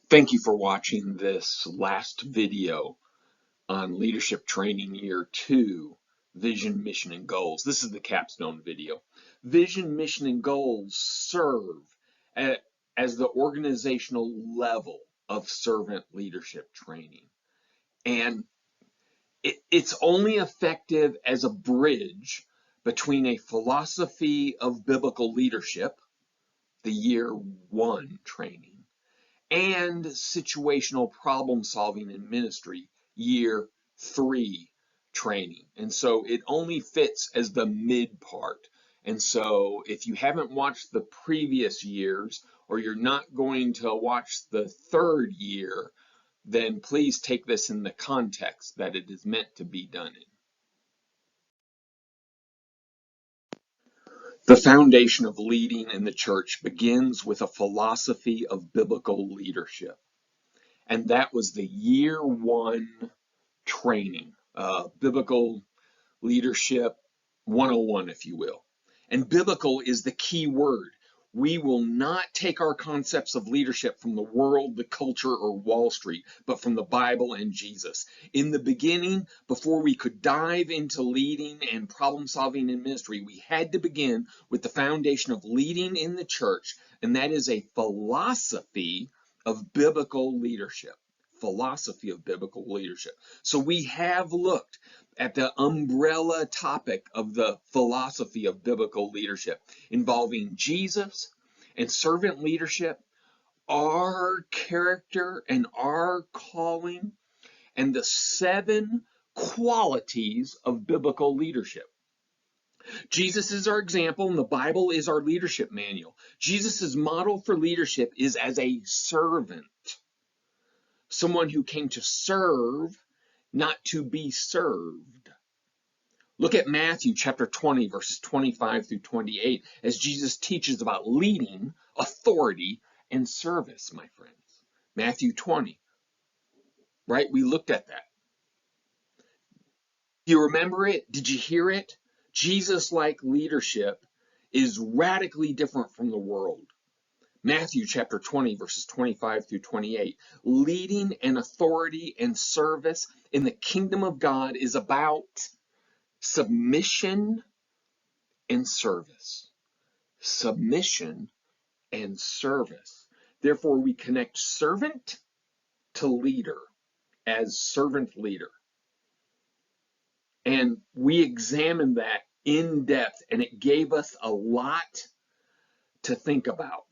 Thank you for watching this last video on Leadership Training Year 2, Vision, Mission, and Goals. This is the capstone video. Vision, mission, and goals serve as the organizational level of servant leadership training. And it's only effective as a bridge between a philosophy of biblical leadership, the Year 1 training, and situational problem solving in ministry, Year 3 training. And so it only fits as the mid part. And so if you haven't watched the previous years, or you're not going to watch the third year, then please take this in the context that it is meant to be done in. The foundation of leading in the church begins with a philosophy of biblical leadership. And that was the Year 1 training, Biblical Leadership 101, if you will. And biblical is the key word. We will not take our concepts of leadership from the world, the culture, or Wall Street, but from the Bible and Jesus. In the beginning, before we could dive into leading and problem solving in ministry, we had to begin with the foundation of leading in the church, and that is a philosophy of biblical leadership. Philosophy of biblical leadership. So we have looked at the umbrella topic of the philosophy of biblical leadership involving Jesus and servant leadership, our character and our calling, and the 7 qualities of biblical leadership. Jesus is our example, and the Bible is our leadership manual. Jesus' model for leadership is as a servant. Someone who came to serve, not to be served. Look at Matthew chapter 20, verses 25 through 28, as Jesus teaches about leading, authority, and service, my friends. Matthew 20, right? We looked at that. Do you remember it? Did you hear it? Jesus-like leadership is radically different from the world. Matthew chapter 20, verses 25 through 28. Leading and authority and service in the kingdom of God is about submission and service. Submission and service. Therefore, we connect servant to leader as servant leader. And we examined that in depth, and it gave us a lot to think about.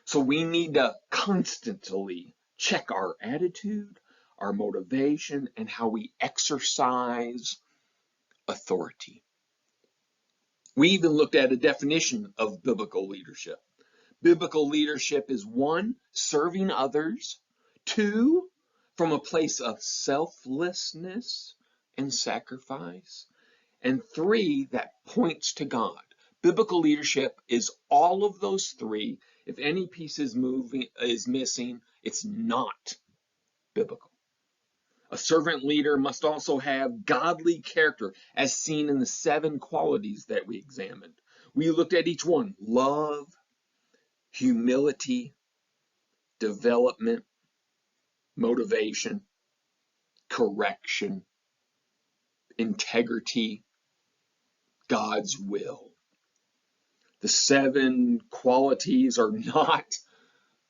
So we need to constantly check our attitude, our motivation, and how we exercise authority. We even looked at a definition of biblical leadership. Biblical leadership is 1, serving others, 2, from a place of selflessness and sacrifice, and 3, that points to God. Biblical leadership is all of those 3. If any piece is missing, it's not biblical. A servant leader must also have godly character, as seen in the 7 qualities that we examined. We looked at each one: love, humility, development, motivation, correction, integrity, God's will. The 7 qualities are not,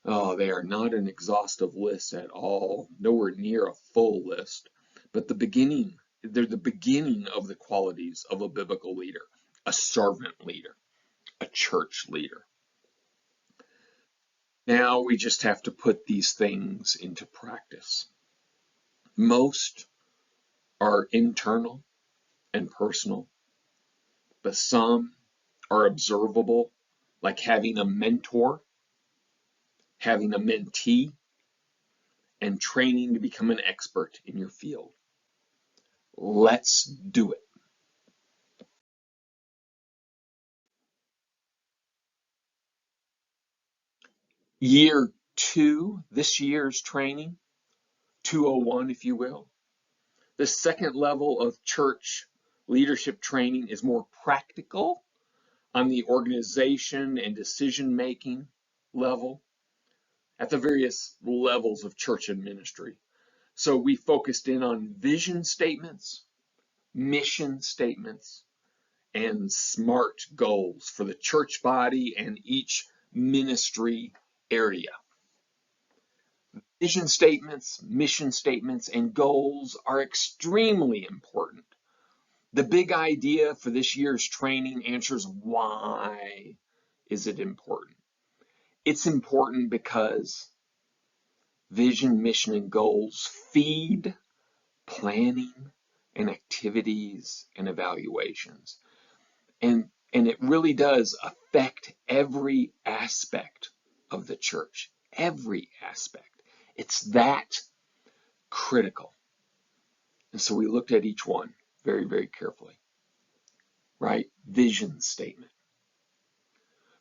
they are not an exhaustive list at all, nowhere near a full list, but they're the beginning of the qualities of a biblical leader, a servant leader, a church leader. Now we just have to put these things into practice. Most are internal and personal, but some are observable, like having a mentor, having a mentee, and training to become an expert in your field. Let's do it. Year 2, this year's training, 201 if you will. The second level of church leadership training is more practical on the organization and decision-making level. at the various levels of church and ministry. So we focused in on vision statements, mission statements, and SMART goals for the church body and each ministry area. Vision statements, mission statements, and goals are extremely important. The big idea for this year's training answers why is it important. It's important because vision, mission, and goals feed planning and activities and evaluations. And it really does affect every aspect of the church, every aspect. It's that critical. And so we looked at each one very, very carefully, right? Vision statement.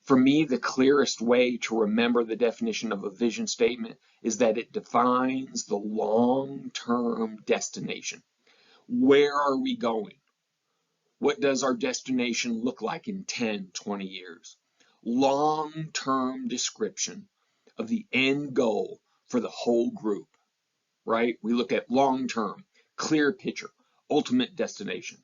For me, the clearest way to remember the definition of a vision statement is that it defines the long-term destination. Where are we going? What does our destination look like in 10, 20 years? Long-term description of the end goal for the whole group, right? We look at long-term, clear picture, ultimate destination.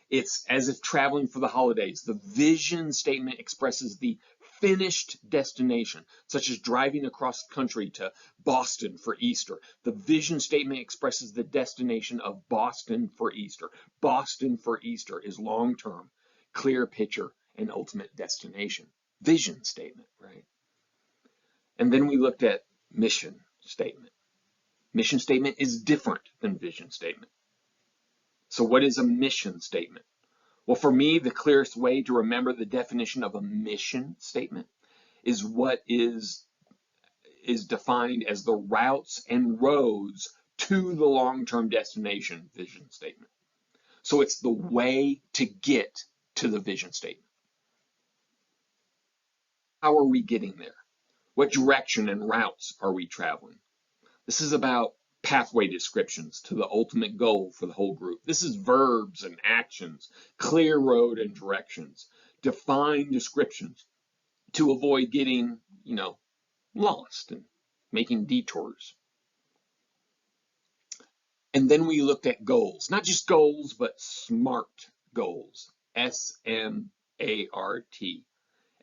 It's as if traveling for the holidays. The vision statement expresses the finished destination, such as driving across country to Boston for Easter. The vision statement expresses the destination of Boston for Easter. Boston for Easter is long-term, clear picture, and ultimate destination. Vision statement, right? And then we looked at mission statement. Mission statement is different than vision statement. So what is a mission statement? Well, for me, the clearest way to remember the definition of a mission statement is what is defined as the routes and roads to the long-term destination vision statement. So it's the way to get to the vision statement. How are we getting there? What direction and routes are we traveling? This is about pathway descriptions to the ultimate goal for the whole group. This is verbs and actions, clear road and directions, define descriptions to avoid getting, lost and making detours. And then we looked at goals, not just goals, but SMART goals, S-M-A-R-T.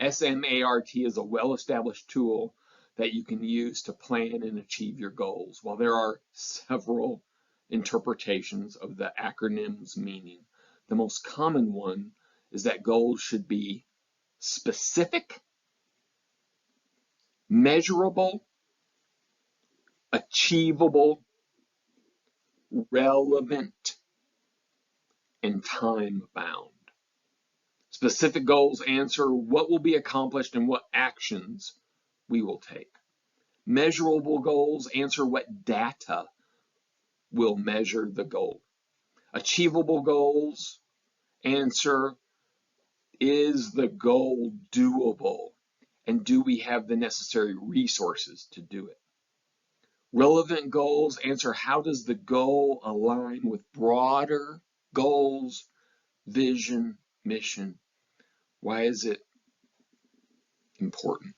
S-M-A-R-T is a well-established tool that you can use to plan and achieve your goals. While there are several interpretations of the acronym's meaning, the most common one is that goals should be specific, measurable, achievable, relevant, and time-bound. Specific goals answer what will be accomplished and what actions we will take. Measurable goals answer what data will measure the goal. Achievable goals answer, is the goal doable? And do we have the necessary resources to do it? Relevant goals answer, how does the goal align with broader goals, vision, mission? Why is it important?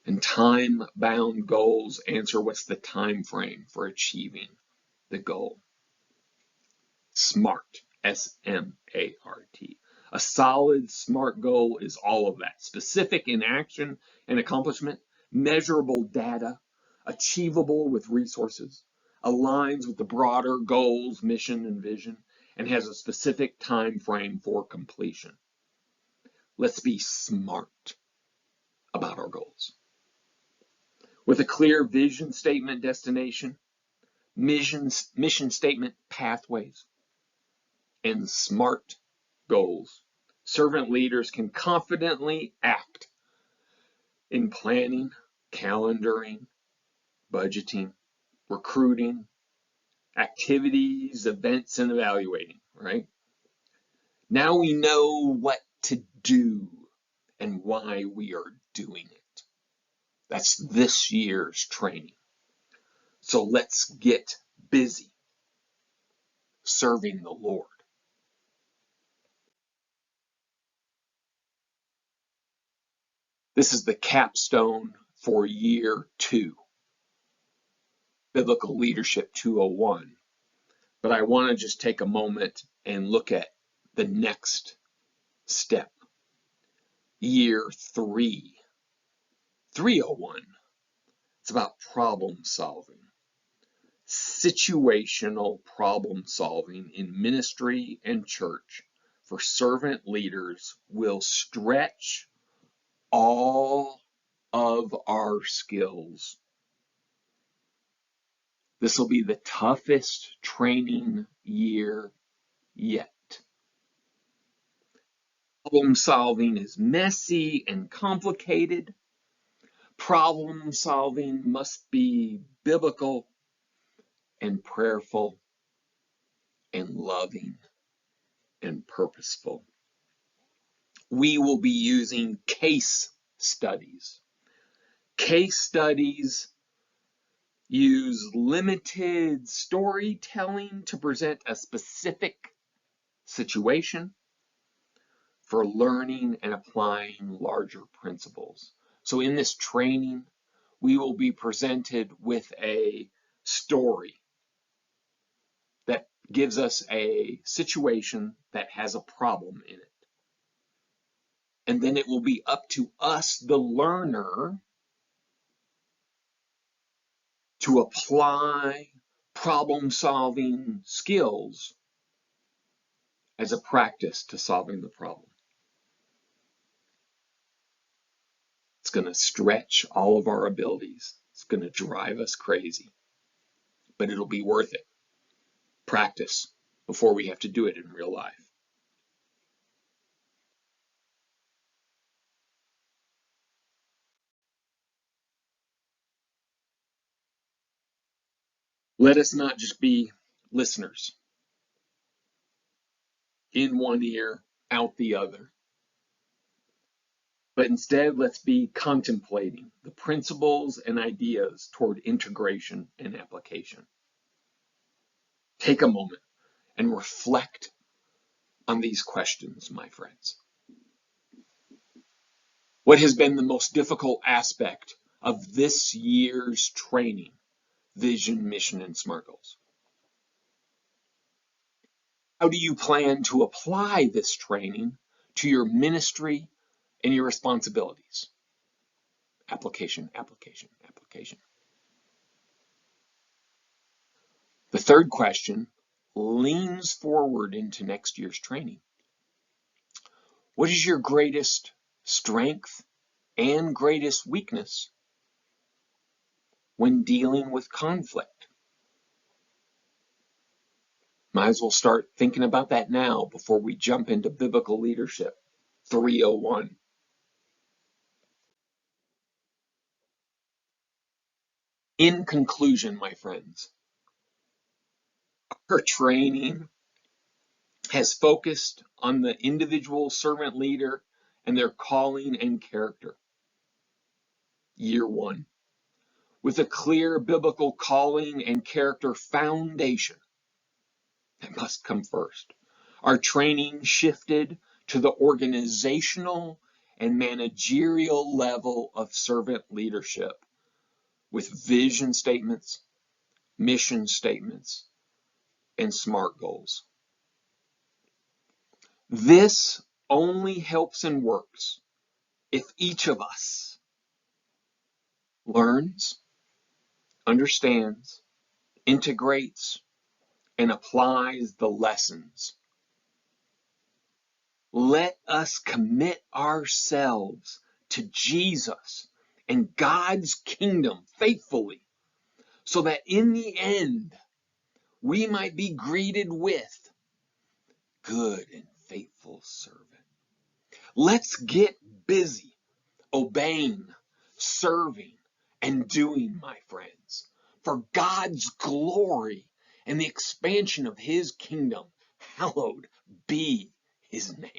And time-bound goals answer, what's the time frame for achieving the goal? SMART, S-M-A-R-T. A solid SMART goal is all of that. Specific in action and accomplishment, measurable data, achievable with resources, aligns with the broader goals, mission, and vision, and has a specific time frame for completion. Let's be smart about our goals. With a clear vision statement destination, mission statement pathways, and SMART goals, servant leaders can confidently act in planning, calendaring, budgeting, recruiting, activities, events, and evaluating, right? Now we know what to do and why we are doing it. That's this year's training. So let's get busy serving the Lord. This is the CAPSTONE for year 2, Biblical Leadership 201. But I want to just take a moment and look at the next step, year 3, 301. It's about problem solving. Situational problem solving in ministry and church for servant leaders will stretch all of our skills. This will be the toughest training year yet. Problem solving is messy and complicated. Problem solving must be biblical and prayerful and loving and purposeful. We will be using case studies. Case studies use limited storytelling to present a specific situation for learning and applying larger principles. So in this training, we will be presented with a story that gives us a situation that has a problem in it. And then it will be up to us, the learner, to apply problem-solving skills as a practice to solving the problem. It's going to stretch all of our abilities. It's going to drive us crazy, but it'll be worth it. Practice before we have to do it in real life. Let us not just be listeners, in one ear, out the other. But instead, let's be contemplating the principles and ideas toward integration and application. Take a moment and reflect on these questions, my friends. What has been the most difficult aspect of this year's training, Vision, Mission, and SMART Goals? How do you plan to apply this training to your ministry and your responsibilities? Application, application, application. The third question leans forward into next year's training. What is your greatest strength and greatest weakness when dealing with conflict? Might as well start thinking about that now before we jump into Biblical Leadership 301. In conclusion, my friends, our training has focused on the individual servant leader and their calling and character. Year 1, with a clear biblical calling and character foundation that must come first. Our training shifted to the organizational and managerial level of servant leadership with vision statements, mission statements, and SMART goals. This only helps and works if each of us learns, understands, integrates, and applies the lessons. Let us commit ourselves to Jesus and God's kingdom faithfully, so that in the end, we might be greeted with good and faithful servant. Let's get busy obeying, serving, and doing, my friends, for God's glory and the expansion of his kingdom. Hallowed be his name.